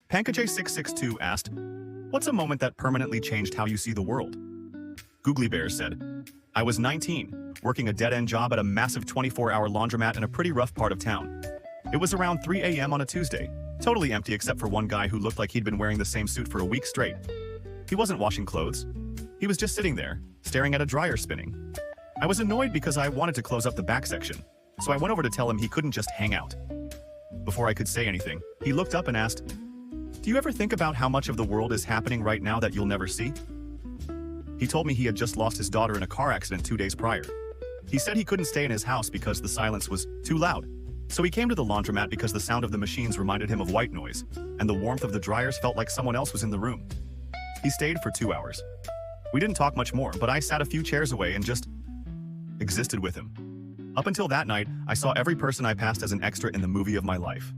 Pankaj662 asked, "What's a moment that permanently changed how you see the world?" Googly Bear said, "I was 19, working a dead-end job at a massive 24-hour laundromat in a pretty rough part of town. It was around 3 a.m. on a Tuesday, totally empty except for one guy who looked like he'd been wearing the same suit for a week straight. He wasn't washing clothes. He was just sitting there, staring at a dryer spinning. I was annoyed because I wanted to close up the back section, so I went over to tell him he couldn't just hang out. Before I could say anything, he looked up and asked, 'Do you ever think about how much of the world is happening right now that you'll never see?' He told me he had just lost his daughter in a car accident 2 days prior. He said he couldn't stay in his house because the silence was too loud. So he came to the laundromat because the sound of the machines reminded him of white noise, and the warmth of the dryers felt like someone else was in the room. He stayed for 2 hours. We didn't talk much more, but I sat a few chairs away and just existed with him. Up until that night, I saw every person I passed as an extra in the movie of my life.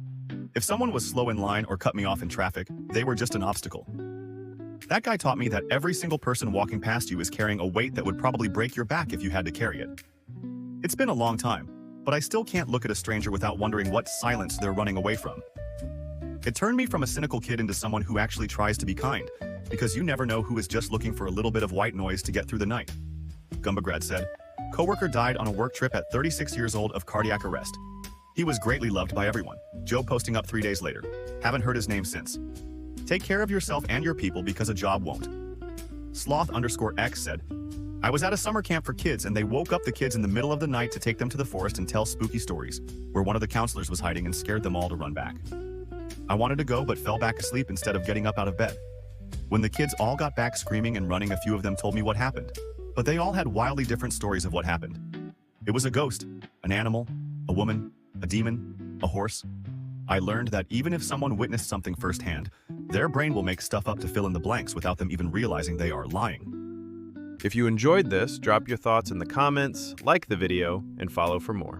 If someone was slow in line or cut me off in traffic, they were just an obstacle. That guy taught me that every single person walking past you is carrying a weight that would probably break your back if you had to carry it. It's been a long time, but I still can't look at a stranger without wondering what silence they're running away from. It turned me from a cynical kid into someone who actually tries to be kind, because you never know who is just looking for a little bit of white noise to get through the night." Gumbagrad said, "Coworker died on a work trip at 36 years old of cardiac arrest. He was greatly loved by everyone." Joe posting up 3 days later. "Haven't heard his name since. Take care of yourself and your people because a job won't." Sloth_X said, "I was at a summer camp for kids and they woke up the kids in the middle of the night to take them to the forest and tell spooky stories, where one of the counselors was hiding and scared them all to run back. I wanted to go but fell back asleep instead of getting up out of bed. When the kids all got back screaming and running, a few of them told me what happened, but they all had wildly different stories of what happened. It was a ghost, an animal, a woman, a demon, a horse. I learned that even if someone witnessed something firsthand, their brain will make stuff up to fill in the blanks without them even realizing they are lying." If you enjoyed this, drop your thoughts in the comments, like the video, and follow for more.